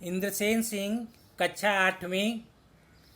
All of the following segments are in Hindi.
इंद्रसेन सिंह, कक्षा 8वीं,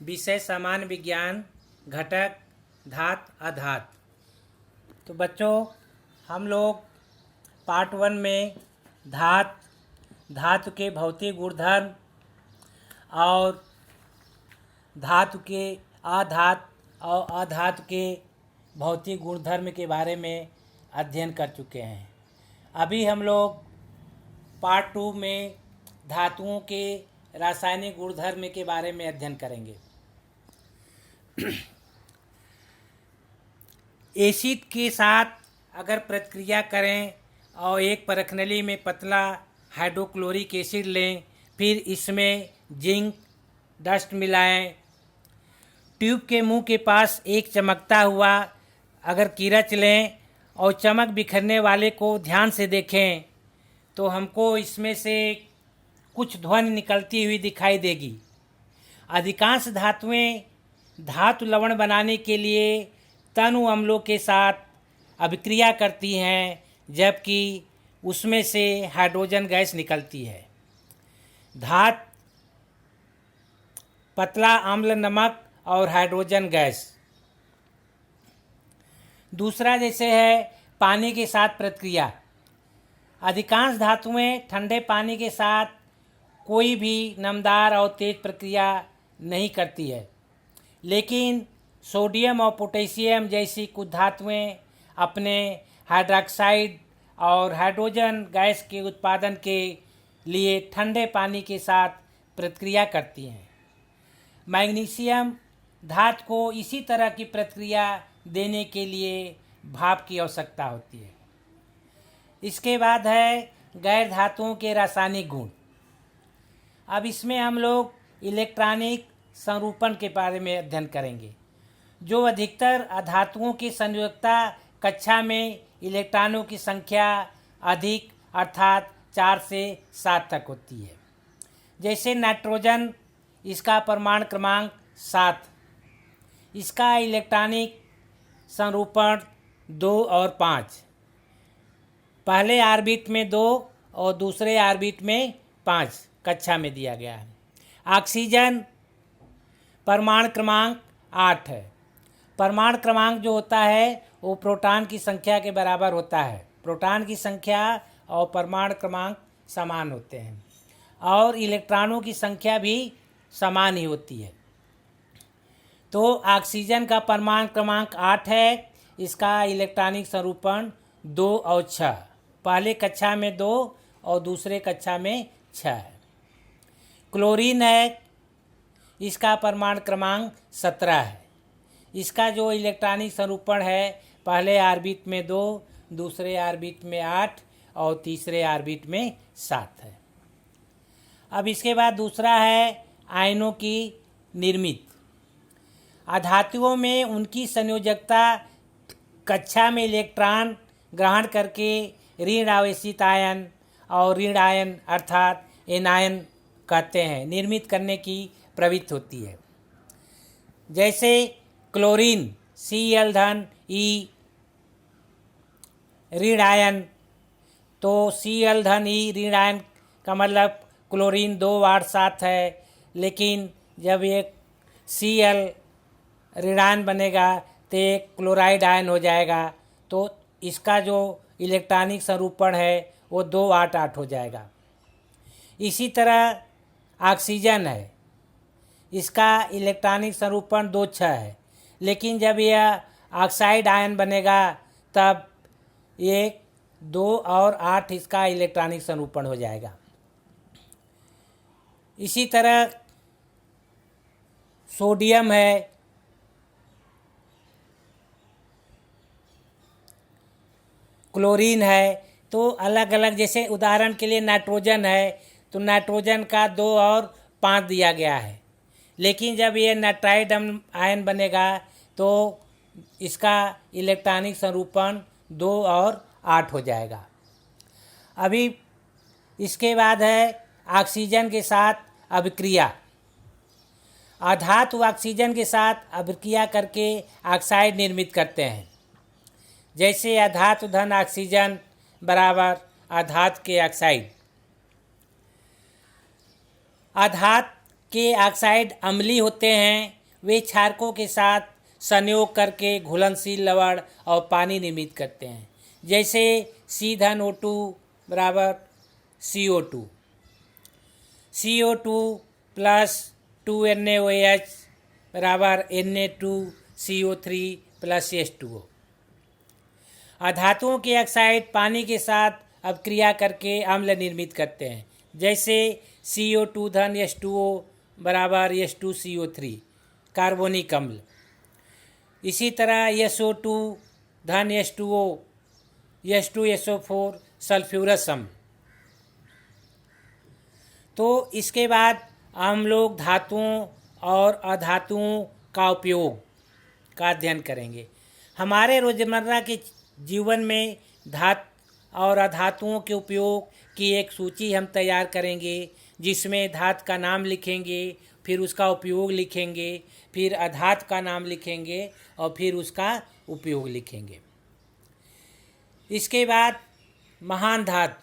विषय सामान्य विज्ञान, घटक धात अधात। तो बच्चों, हम लोग पार्ट 1 में धातु के भौतिक गुणधर्म और धातु के अधातु के भौतिक गुणधर्म के बारे में अध्ययन कर चुके हैं। अभी हम लोग पार्ट 2 में धातुओं के रासायनिक गुणधर्म के बारे में अध्ययन करेंगे। एसिड के साथ अगर प्रतिक्रिया करें और एक परखनली में पतला हाइड्रोक्लोरिक एसिड लें, फिर इसमें जिंक डस्ट मिलाएं, ट्यूब के मुंह के पास एक चमकता हुआ अगर कीरच लें और चमक बिखरने वाले को ध्यान से देखें तो हमको इसमें से कुछ ध्वनि निकलती हुई दिखाई देगी। अधिकांश धातुएं धातु लवण बनाने के लिए तनु अम्लों के साथ अभिक्रिया करती हैं, जबकि उसमें से हाइड्रोजन गैस निकलती है। धात पतला अम्ल नमक और हाइड्रोजन गैस। दूसरा जैसे है पानी के साथ प्रतिक्रिया। अधिकांश धातुएं ठंडे पानी के साथ कोई भी नमदार और तेज प्रक्रिया नहीं करती है, लेकिन सोडियम और पोटेशियम जैसी कुछ धातुएं अपने हाइड्रोक्साइड और हाइड्रोजन गैस के उत्पादन के लिए ठंडे पानी के साथ प्रतिक्रिया करती हैं। मैग्नीशियम धातु को इसी तरह की प्रतिक्रिया देने के लिए भाप की आवश्यकता होती है। इसके बाद है गैर धातुओं के रासायनिक गुण। अब इसमें हम लोग इलेक्ट्रॉनिक संरूपण के बारे में अध्ययन करेंगे। जो अधिकतर अधातुओं की संयोजकता कक्षा में इलेक्ट्रॉनों की संख्या अधिक अर्थात 4 से 7 तक होती है। जैसे नाइट्रोजन, इसका परमाणु क्रमांक 7, इसका इलेक्ट्रॉनिक संरूपण 2 और 5, पहले ऑर्बिट में 2 और दूसरे ऑर्बिट में 5 कक्षा में दिया गया है। ऑक्सीजन परमाणु क्रमांक 8 है। परमाणु क्रमांक जो होता है वो प्रोटॉन की संख्या के बराबर होता है। प्रोटॉन की संख्या और परमाणु क्रमांक समान होते हैं और इलेक्ट्रॉनों की संख्या भी समान ही होती है। तो ऑक्सीजन का परमाणु क्रमांक 8 है। इसका इलेक्ट्रॉनिक संरूपण 2 और 6, पहले कक्षा में 2 और दूसरे कक्षा में 6 है। क्लोरीन है, इसका परमाणु क्रमांक 17 है। इसका जो इलेक्ट्रॉनिक संरूपण है पहले ऑर्बिट में 2, दूसरे ऑर्बिट में 8 और तीसरे ऑर्बिट में 7 है। अब इसके बाद दूसरा है आयनों की निर्मित। अधातुओं में उनकी संयोजकता कक्षा में इलेक्ट्रॉन ग्रहण करके ऋण आवेशित आयन और ऋण आयन अर्थात एनायन कहते हैं निर्मित करने की प्रवृत्ति होती है। जैसे क्लोरीन Cl धन E ऋण आयन, तो Cl धन E ऋण आयन का मतलब क्लोरीन 2 8 7 है, लेकिन जब एक Cl ऋण आयन बनेगा तो एक क्लोराइड आयन हो जाएगा, तो इसका जो इलेक्ट्रॉनिक संरूपण है वो 2 8 8 हो जाएगा। इसी तरह ऑक्सीजन है, इसका इलेक्ट्रॉनिक संरूपण 2 6 है, लेकिन जब यह ऑक्साइड आयन बनेगा तब 1 2 और 8 इसका इलेक्ट्रॉनिक संरूपण हो जाएगा। इसी तरह सोडियम है, क्लोरीन है, तो अलग अलग, जैसे उदाहरण के लिए नाइट्रोजन है, तो नाइट्रोजन का 2 और 5 दिया गया है, लेकिन जब ये नाइट्राइड आयन बनेगा तो इसका इलेक्ट्रॉनिक संरूपण 2 और 8 हो जाएगा। अभी इसके बाद है ऑक्सीजन के साथ अभिक्रिया। अधातु ऑक्सीजन के साथ अभिक्रिया करके ऑक्साइड निर्मित करते हैं। जैसे अधातु धन ऑक्सीजन बराबर अधातु के ऑक्साइड। अधात के ऑक्साइड अम्लीय होते हैं। वे क्षारकों के साथ संयोग करके घुलनशील लवण और पानी निर्मित करते हैं, जैसे C(O2) बराबर CO2, CO2 प्लस 2NaOH बराबर Na2CO3 प्लस H2O। अधातुओं के ऑक्साइड पानी के साथ अपक्रिया करके अम्ल निर्मित करते हैं, जैसे CO2 धन H2O बराबर H2CO3 कार्बोनिक अम्ल। इसी तरह SO2 धन H2O H2SO4 सल्फ्यूरस अम्ल। तो इसके बाद हम लोग धातुओं और अधातुओं का उपयोग का अध्ययन करेंगे। हमारे रोज़मर्रा के जीवन में धातु और अधातुओं के उपयोग की एक सूची हम तैयार करेंगे, जिसमें धातु का नाम लिखेंगे, फिर उसका उपयोग लिखेंगे, फिर अधातु का नाम लिखेंगे और फिर उसका उपयोग लिखेंगे। इसके बाद महान धातु,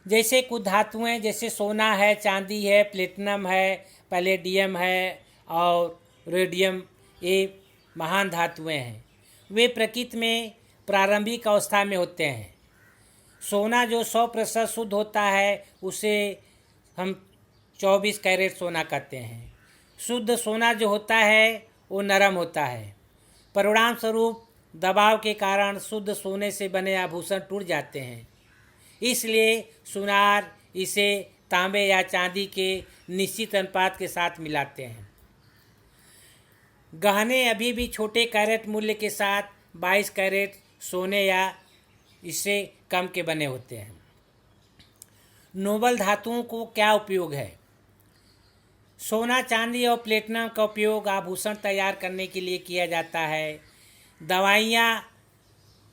जैसे कुछ धातुएं जैसे सोना है, चांदी है, प्लेटिनम है, पैलेडियम है और रेडियम, ये महान धातुएं हैं। वे प्रकृति में प्रारंभिक अवस्था में होते हैं। सोना जो 100% शुद्ध होता है उसे हम 24 कैरेट सोना कहते हैं। शुद्ध सोना जो होता है वो नरम होता है। परिणाम स्वरूप दबाव के कारण शुद्ध सोने से बने आभूषण टूट जाते हैं। इसलिए सुनार इसे तांबे या चांदी के निश्चित अनुपात के साथ मिलाते हैं। गहने अभी भी छोटे कैरेट मूल्य के साथ 22 कैरेट सोने या इससे कम के बने होते हैं। नोबल धातुओं को क्या उपयोग है? सोना, चांदी और प्लेटिनम का उपयोग आभूषण तैयार करने के लिए किया जाता है। दवाइयाँ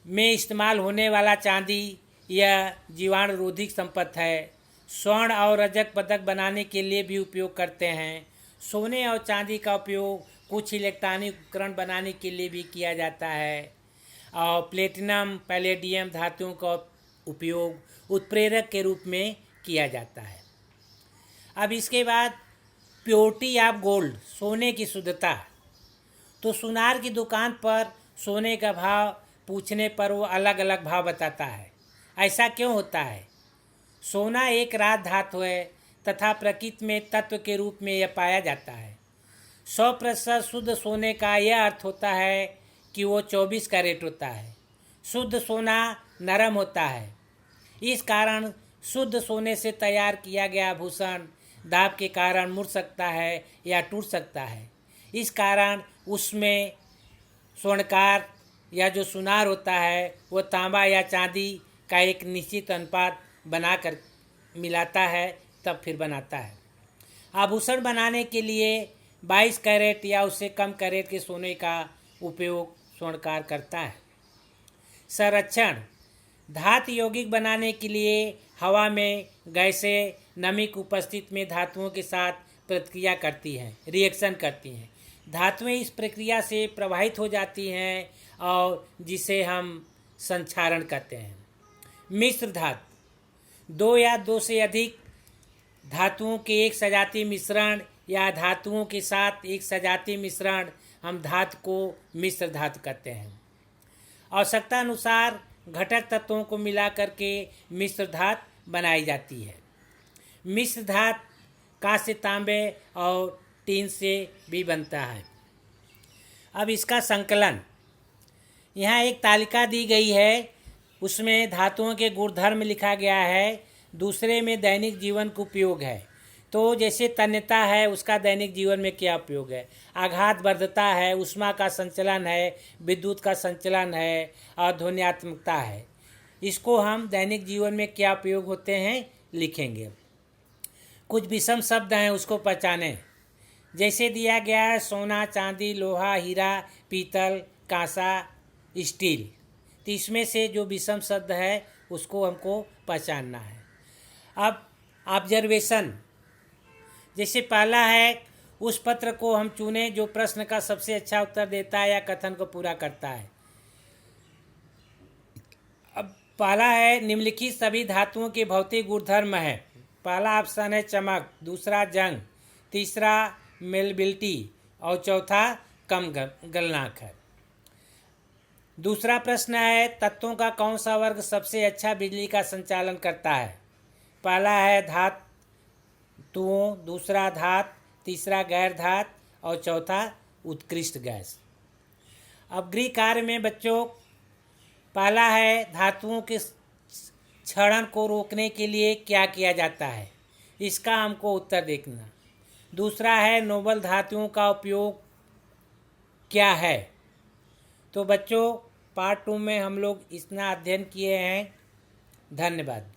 में इस्तेमाल होने वाला चांदी यह जीवाणुरोधी संपत्ति है। स्वर्ण और रजक पदक बनाने के लिए भी उपयोग करते हैं। सोने और चांदी का उपयोग कुछ इलेक्ट्रॉनिक उपकरण बनाने के लिए भी किया जाता है और प्लेटिनम, पैलेडियम धातुओं का उपयोग उत्प्रेरक के रूप में किया जाता है। अब इसके बाद प्योरिटी ऑफ गोल्ड, सोने की शुद्धता। तो सुनार की दुकान पर सोने का भाव पूछने पर वो अलग अलग भाव बताता है। ऐसा क्यों होता है? सोना एक रात धातु है तथा प्रकृति में तत्व के रूप में यह पाया जाता है। 100% शुद्ध सोने का यह अर्थ होता है कि वो 24 कैरेट होता है। शुद्ध सोना नरम होता है। इस कारण शुद्ध सोने से तैयार किया गया आभूषण दाब के कारण मुड़ सकता है या टूट सकता है। इस कारण उसमें स्वर्णकार या जो सुनार होता है वो तांबा या चांदी का एक निश्चित अनुपात बनाकर मिलाता है, तब फिर बनाता है। आभूषण बनाने के लिए 22 कैरेट या उससे कम कैरेट के सोने का उपयोग स्वर्णकार करता है। संरक्षण, धातु यौगिक बनाने के लिए हवा में गैसें नमी की उपस्थिति में धातुओं के साथ प्रतिक्रिया करती हैं, रिएक्शन करती हैं। धातुएं इस प्रक्रिया से प्रभावित हो जाती हैं और जिसे हम संक्षारण कहते हैं। मिश्र धातु, 2 या 2 से अधिक धातुओं के एक सजातीय मिश्रण या धातुओं के साथ एक सजातीय मिश्रण हम धातु को मिश्र धातु कहते हैं। आवश्यकता अनुसार घटक तत्वों को मिलाकर के मिश्र धातु बनाई जाती है। मिश्र धातु कांस्य, तांबे और टीन से भी बनता है। अब इसका संकलन, यहाँ एक तालिका दी गई है, उसमें धातुओं के गुणधर्म लिखा गया है। दूसरे में दैनिक जीवन का उपयोग है। तो जैसे तन्यता है, उसका दैनिक जीवन में क्या उपयोग है। आघातवर्धता है, ऊष्मा का संचलन है, विद्युत का संचलन है और ध्वन्यात्मकता है। इसको हम दैनिक जीवन में क्या उपयोग होते हैं लिखेंगे। कुछ विषम शब्द हैं, उसको पहचानें। जैसे दिया गया है सोना, चांदी, लोहा, हीरा, पीतल, कांसा, स्टील। तो इसमें से जो विषम शब्द है उसको हमको पहचानना है। अब ऑब्जर्वेशन, जैसे पहला है उस पत्र को हम चुने जो प्रश्न का सबसे अच्छा उत्तर देता है या कथन को पूरा करता है। अब पहला है निम्नलिखित सभी धातुओं के भौतिक गुणधर्म हैं। पहला ऑप्शन है चमक, दूसरा जंग, तीसरा मेलेबिलिटी और चौथा कम गलनांक है। दूसरा प्रश्न है तत्वों का कौन सा वर्ग सबसे अच्छा बिजली का संचालन करता है। पहला है धातुओं, दूसरा धात, तीसरा गैर धात और चौथा उत्कृष्ट गैस। अब गृह कार्य में बच्चों पहला है धातुओं के क्षरण को रोकने के लिए क्या किया जाता है, इसका हमको उत्तर देखना। दूसरा है नोबल धातुओं का उपयोग क्या है। तो बच्चों पार्ट 2 में हम लोग इतना अध्ययन किए हैं। धन्यवाद।